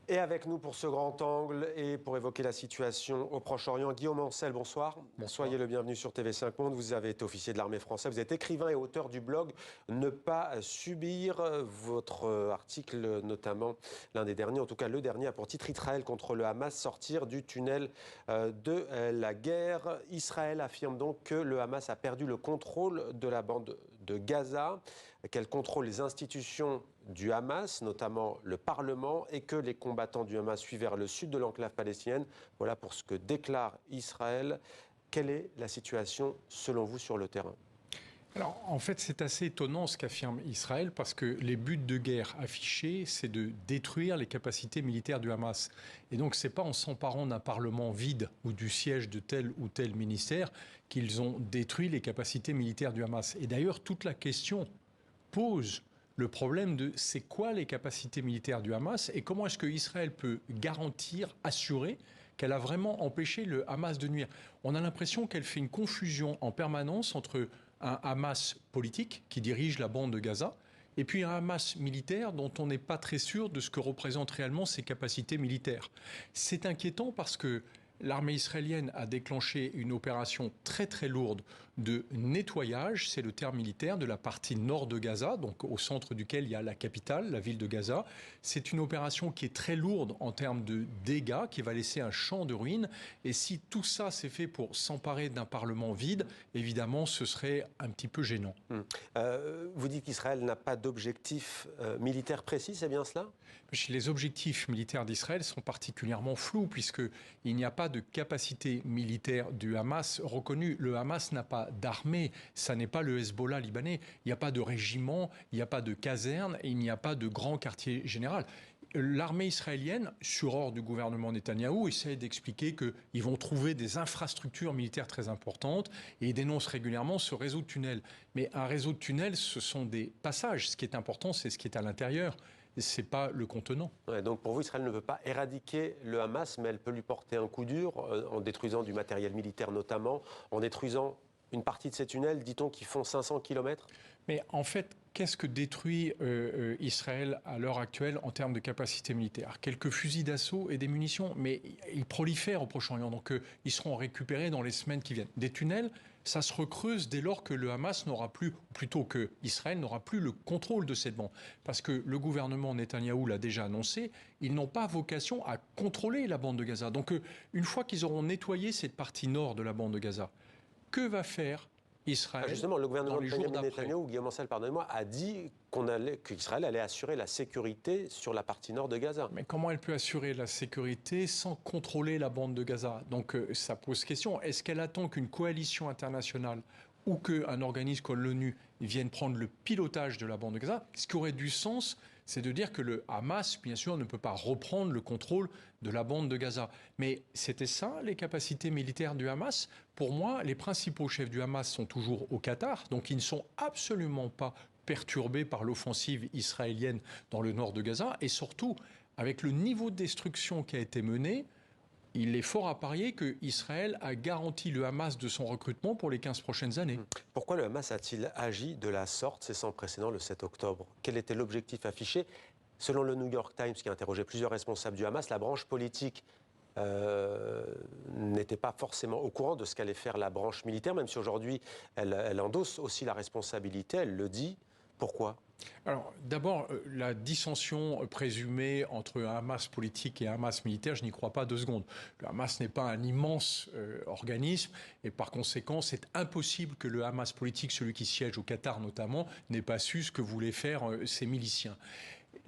Et avec nous pour ce grand angle et pour évoquer la situation au Proche-Orient, Guillaume Ancel, bonsoir. Soyez le bienvenu sur TV5 Monde. Vous avez été officier de l'armée française, vous êtes écrivain et auteur du blog Ne pas subir. Votre article, notamment l'un des derniers, en tout cas le dernier, a pour titre Israël contre le Hamas, sortir du tunnel de la guerre. Israël affirme donc que le Hamas a perdu le contrôle de la bande de Gaza, qu'elle contrôle les institutions du Hamas, notamment le Parlement, et que les combattants du Hamas fuient vers le sud de l'enclave palestinienne. Voilà pour ce que déclare Israël. Quelle est la situation, selon vous, sur le terrain ? Alors, en fait, c'est assez étonnant ce qu'affirme Israël, parce que les buts de guerre affichés, c'est de détruire les capacités militaires du Hamas. Et donc, ce n'est pas en s'emparant d'un parlement vide ou du siège de tel ou tel ministère qu'ils ont détruit les capacités militaires du Hamas. Et d'ailleurs, toute la question pose le problème de c'est quoi les capacités militaires du Hamas et comment est-ce que Israël peut garantir, assurer qu'elle a vraiment empêché le Hamas de nuire. On a l'impression qu'elle fait une confusion en permanence entre un Hamas politique qui dirige la bande de Gaza et puis un Hamas militaire dont on n'est pas très sûr de ce que représentent réellement ses capacités militaires. C'est inquiétant parce que l'armée israélienne a déclenché une opération très très lourde de nettoyage, c'est le terme militaire, de la partie nord de Gaza, donc au centre duquel il y a la capitale, la ville de Gaza. C'est une opération qui est très lourde en termes de dégâts, qui va laisser un champ de ruines. Et si tout ça s'est fait pour s'emparer d'un parlement vide, évidemment, ce serait un petit peu gênant. Vous dites qu'Israël n'a pas d'objectif militaire précis, c'est bien cela ? Les objectifs militaires d'Israël sont particulièrement flous, puisqu'il n'y a pas de capacité militaire du Hamas reconnue. Le Hamas n'a pas d'armée, ça n'est pas le Hezbollah libanais. Il n'y a pas de régiment, il n'y a pas de caserne, et il n'y a pas de grand quartier général. L'armée israélienne, sur ordre du gouvernement Netanyahou, essaie d'expliquer qu'ils vont trouver des infrastructures militaires très importantes et ils dénoncent régulièrement ce réseau de tunnels. Mais un réseau de tunnels, ce sont des passages. Ce qui est important, c'est ce qui est à l'intérieur. Ce n'est pas le contenant. Ouais, donc pour vous, Israël ne veut pas éradiquer le Hamas, mais elle peut lui porter un coup dur en détruisant du matériel militaire notamment, en détruisant une partie de ces tunnels, dit-on, qui font 500 km. Mais en fait, qu'est-ce que détruit Israël à l'heure actuelle en termes de capacité militaire ? Quelques fusils d'assaut et des munitions, mais ils prolifèrent au Proche-Orient, donc ils seront récupérés dans les semaines qui viennent. Des tunnels, ça se recreuse dès lors que le Hamas n'aura plus, ou plutôt que Israël n'aura plus le contrôle de cette bande. Parce que le gouvernement Netanyahou l'a déjà annoncé, ils n'ont pas vocation à contrôler la bande de Gaza. Donc une fois qu'ils auront nettoyé cette partie nord de la bande de Gaza, que va faire Israël, justement, le gouvernement de de Netanyahou, Guillaume Ancel, pardonnez-moi, a dit qu'Israël allait assurer la sécurité sur la partie nord de Gaza. Mais comment elle peut assurer la sécurité sans contrôler la bande de Gaza ? Donc ça pose question. Est-ce qu'elle attend qu'une coalition internationale ou qu'un organisme comme l'ONU vienne prendre le pilotage de la bande de Gaza ? Ce qui aurait du sens, c'est de dire que le Hamas, bien sûr, ne peut pas reprendre le contrôle de la bande de Gaza. Mais c'était ça, les capacités militaires du Hamas ? Pour moi, les principaux chefs du Hamas sont toujours au Qatar, donc ils ne sont absolument pas perturbés par l'offensive israélienne dans le nord de Gaza. Et surtout, avec le niveau de destruction qui a été mené, il est fort à parier qu'Israël a garanti le Hamas de son recrutement pour les 15 prochaines années. Pourquoi le Hamas a-t-il agi de la sorte, c'est sans précédent, le 7 octobre ? Quel était l'objectif affiché ? Selon le New York Times, qui a interrogé plusieurs responsables du Hamas, la branche politique n'était pas forcément au courant de ce qu'allait faire la branche militaire, même si aujourd'hui elle endosse aussi la responsabilité, elle le dit. Pourquoi ? Alors, d'abord, la dissension présumée entre un Hamas politique et un Hamas militaire, je n'y crois pas 2 secondes. Le Hamas n'est pas un immense organisme et par conséquent, c'est impossible que le Hamas politique, celui qui siège au Qatar notamment, n'ait pas su ce que voulaient faire ses miliciens.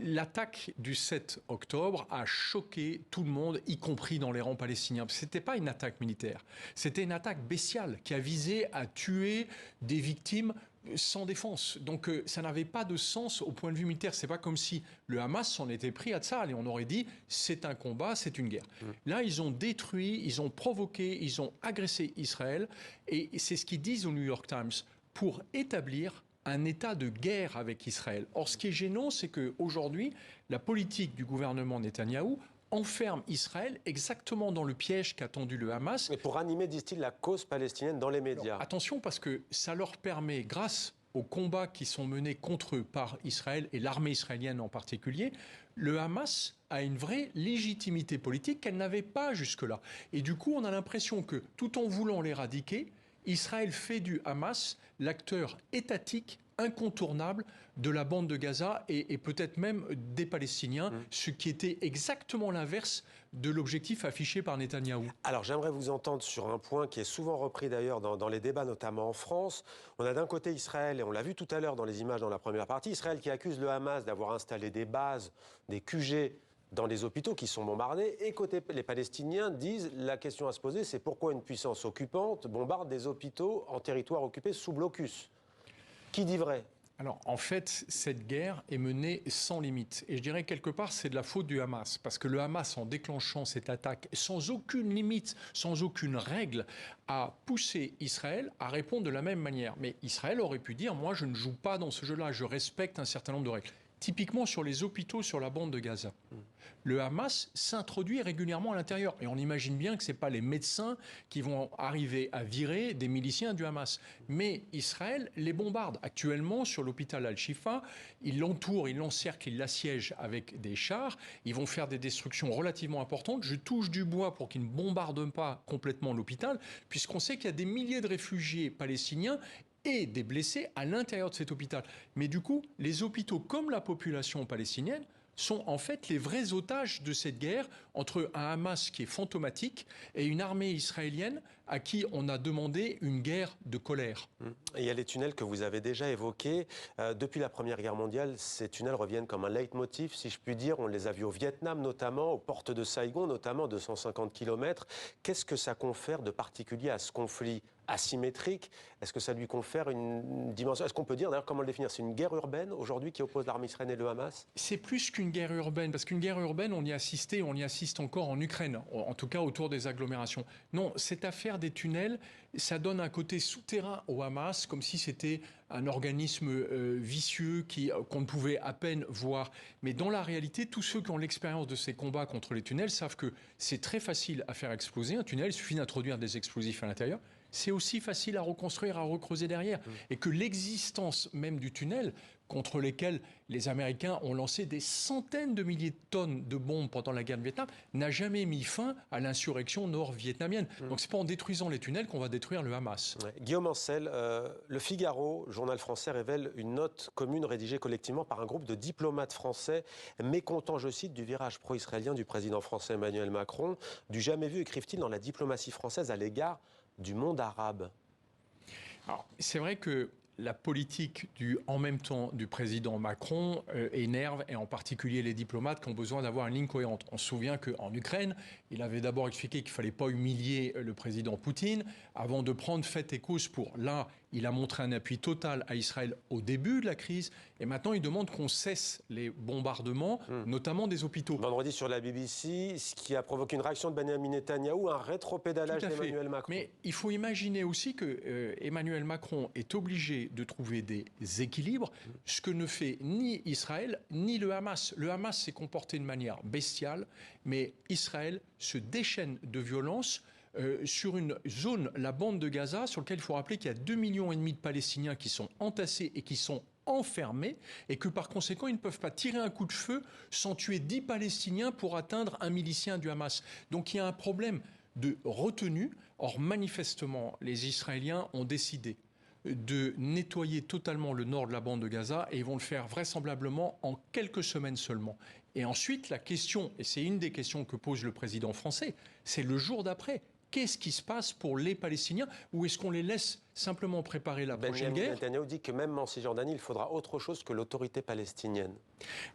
L'attaque du 7 octobre a choqué tout le monde, y compris dans les rangs palestiniens. Ce n'était pas une attaque militaire, c'était une attaque bestiale qui a visé à tuer des victimes sans défense. Donc ça n'avait pas de sens au point de vue militaire. C'est pas comme si le Hamas s'en était pris à Tsahal et on aurait dit c'est un combat, c'est une guerre. Là, ils ont détruit, ils ont provoqué, ils ont agressé Israël et c'est ce qu'ils disent au New York Times pour établir un état de guerre avec Israël. Or, ce qui est gênant, c'est qu'aujourd'hui, la politique du gouvernement Netanyahou enferme Israël exactement dans le piège qu'a tendu le Hamas. Mais pour animer, disent-ils, la cause palestinienne dans les médias. Alors, attention, parce que ça leur permet, grâce aux combats qui sont menés contre eux par Israël et l'armée israélienne en particulier, le Hamas a une vraie légitimité politique qu'elle n'avait pas jusque-là. Et du coup, on a l'impression que, tout en voulant l'éradiquer, Israël fait du Hamas l'acteur étatique incontournable de la bande de Gaza et peut-être même des Palestiniens, ce qui était exactement l'inverse de l'objectif affiché par Netanyahou. Alors j'aimerais vous entendre sur un point qui est souvent repris d'ailleurs dans les débats, notamment en France. On a d'un côté Israël, et on l'a vu tout à l'heure dans les images dans la première partie, Israël qui accuse le Hamas d'avoir installé des bases, des QG dans les hôpitaux qui sont bombardés. Et côté les Palestiniens disent, la question à se poser, c'est pourquoi une puissance occupante bombarde des hôpitaux en territoire occupé sous blocus. Qui dit vrai ? Alors, en fait, cette guerre est menée sans limite. Et je dirais quelque part, c'est de la faute du Hamas. Parce que le Hamas, en déclenchant cette attaque, sans aucune limite, sans aucune règle, a poussé Israël à répondre de la même manière. Mais Israël aurait pu dire, moi, je ne joue pas dans ce jeu-là, je respecte un certain nombre de règles. Typiquement sur les hôpitaux sur la bande de Gaza. Le Hamas s'introduit régulièrement à l'intérieur. Et on imagine bien que ce n'est pas les médecins qui vont arriver à virer des miliciens du Hamas. Mais Israël les bombarde. Actuellement, sur l'hôpital Al-Shifa, ils l'entourent, ils l'encerclent, ils l'assiègent avec des chars. Ils vont faire des destructions relativement importantes. Je touche du bois pour qu'ils ne bombardent pas complètement l'hôpital, puisqu'on sait qu'il y a des milliers de réfugiés palestiniens et des blessés à l'intérieur de cet hôpital. Mais du coup, les hôpitaux, comme la population palestinienne, sont en fait les vrais otages de cette guerre entre un Hamas qui est fantomatique et une armée israélienne à qui on a demandé une guerre de colère. Et il y a les tunnels que vous avez déjà évoqués. Depuis la Première Guerre mondiale, ces tunnels reviennent comme un leitmotiv, si je puis dire. On les a vus au Vietnam notamment, aux portes de Saigon notamment, 250 km. Qu'est-ce que ça confère de particulier à ce conflit asymétrique? Est-ce que ça lui confère une dimension? Est-ce qu'on peut dire, d'ailleurs, comment le définir? C'est une guerre urbaine aujourd'hui qui oppose l'armée israélienne et le Hamas? C'est plus qu'une guerre urbaine, parce qu'une guerre urbaine, on y assiste encore en Ukraine, en tout cas autour des agglomérations. Non, cette affaire des tunnels, ça donne un côté souterrain au Hamas, comme si c'était un organisme vicieux qu'on ne pouvait à peine voir. Mais dans la réalité, tous ceux qui ont l'expérience de ces combats contre les tunnels savent que c'est très facile à faire exploser un tunnel, il suffit d'introduire des explosifs à l'intérieur. C'est aussi facile à reconstruire, à recreuser derrière. Et que l'existence même du tunnel, contre lesquels les Américains ont lancé des centaines de milliers de tonnes de bombes pendant la guerre de Vietnam, n'a jamais mis fin à l'insurrection nord-vietnamienne. Donc c'est pas en détruisant les tunnels qu'on va détruire le Hamas. Ouais. Guillaume Ancel, Le Figaro, journal français, révèle une note commune rédigée collectivement par un groupe de diplomates français mécontents, je cite, du virage pro-israélien du président français Emmanuel Macron, du jamais vu, écrivent-ils, dans la diplomatie française à l'égard du monde arabe. Alors, c'est vrai que la politique en même temps du président Macron énerve, et en particulier les diplomates qui ont besoin d'avoir une ligne cohérente. On se souvient qu'en Ukraine, il avait d'abord expliqué qu'il ne fallait pas humilier le président Poutine avant de prendre fait et cause pour. Là, il a montré un appui total à Israël au début de la crise, et maintenant il demande qu'on cesse les bombardements, notamment des hôpitaux. Vendredi sur la BBC, ce qui a provoqué une réaction de Benjamin Netanyahou, un rétropédalage d'Emmanuel Macron. Mais il faut imaginer aussi que Emmanuel Macron est obligé de trouver des équilibres, ce que ne fait ni Israël ni le Hamas. Le Hamas s'est comporté de manière bestiale, mais Israël se déchaîne de violence sur une zone, la bande de Gaza, sur laquelle il faut rappeler qu'il y a 2,5 millions de Palestiniens qui sont entassés et qui sont enfermés, et que par conséquent, ils ne peuvent pas tirer un coup de feu sans tuer 10 Palestiniens pour atteindre un milicien du Hamas. Donc il y a un problème de retenue. Or, manifestement, les Israéliens ont décidé de nettoyer totalement le nord de la bande de Gaza, et ils vont le faire vraisemblablement en quelques semaines seulement. Et ensuite, la question, et c'est une des questions que pose le président français, c'est le jour d'après. Qu'est-ce qui se passe pour les Palestiniens? Ou est-ce qu'on les laisse simplement préparer la prochaine guerre? Netanyahou dit que même en Cisjordanie, il faudra autre chose que l'autorité palestinienne.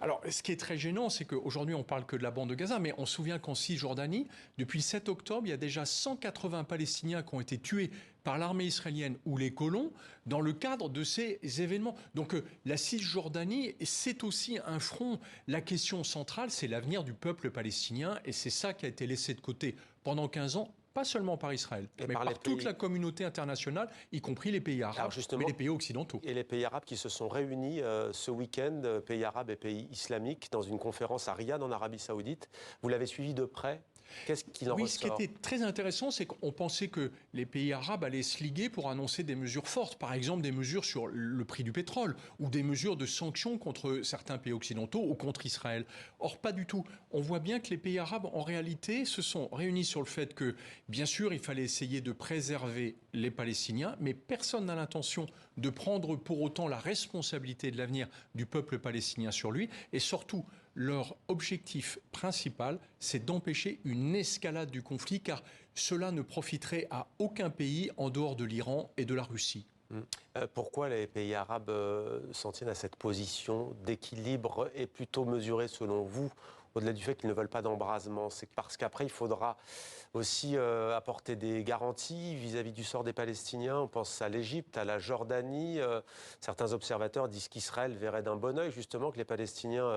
Alors, ce qui est très gênant, c'est qu'aujourd'hui, on parle que de la bande de Gaza, mais on se souvient qu'en Cisjordanie, depuis le 7 octobre, il y a déjà 180 Palestiniens qui ont été tués par l'armée israélienne ou les colons dans le cadre de ces événements. Donc la Cisjordanie, c'est aussi un front. La question centrale, c'est l'avenir du peuple palestinien, et c'est ça qui a été laissé de côté pendant 15 ans, pas seulement par Israël, mais par toute la communauté internationale, y compris les pays arabes, mais les pays occidentaux. Et les pays arabes qui se sont réunis ce week-end, pays arabes et pays islamiques, dans une conférence à Riyad, en Arabie Saoudite. Vous l'avez suivi de près? Qu'est-ce qu'il en Oui, ce qui ressort? était très intéressant, c'est qu'on pensait que les pays arabes allaient se liguer pour annoncer des mesures fortes, par exemple des mesures sur le prix du pétrole ou des mesures de sanctions contre certains pays occidentaux ou contre Israël. Or, pas du tout. On voit bien que les pays arabes, en réalité, se sont réunis sur le fait que, bien sûr, il fallait essayer de préserver les Palestiniens, mais personne n'a l'intention de prendre pour autant la responsabilité de l'avenir du peuple palestinien sur lui, et surtout, leur objectif principal, c'est d'empêcher une escalade du conflit, car cela ne profiterait à aucun pays en dehors de l'Iran et de la Russie. Pourquoi les pays arabes s'en tiennent à cette position d'équilibre et plutôt mesurée selon vous, au-delà du fait qu'ils ne veulent pas d'embrasement? C'est parce qu'après, il faudra aussi apporter des garanties vis-à-vis du sort des Palestiniens. On pense à l'Égypte, à la Jordanie. Certains observateurs disent qu'Israël verrait d'un bon œil justement que les Palestiniens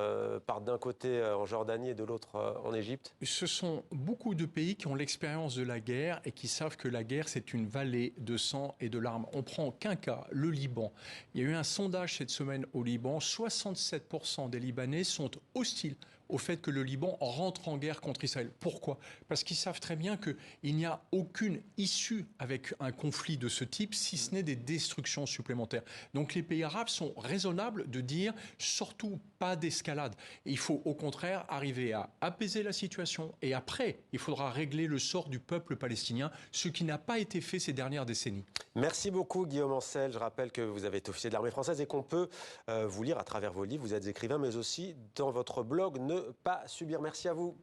partent d'un côté en Jordanie et de l'autre en Égypte. Ce sont beaucoup de pays qui ont l'expérience de la guerre et qui savent que la guerre, c'est une vallée de sang et de larmes. On prend qu'un cas, le Liban. Il y a eu un sondage cette semaine au Liban. 67% des Libanais sont hostiles au fait que le Liban rentre en guerre contre Israël. Pourquoi? Parce qu'ils savent très bien qu'il n'y a aucune issue avec un conflit de ce type, si ce n'est des destructions supplémentaires. Donc les pays arabes sont raisonnables de dire surtout pas d'escalade. Il faut au contraire arriver à apaiser la situation et après, il faudra régler le sort du peuple palestinien, ce qui n'a pas été fait ces dernières décennies. Merci beaucoup Guillaume Ancel. Je rappelle que vous avez été officier de l'armée française et qu'on peut vous lire à travers vos livres. Vous êtes écrivain mais aussi dans votre blog Ne pas subir. Merci à vous.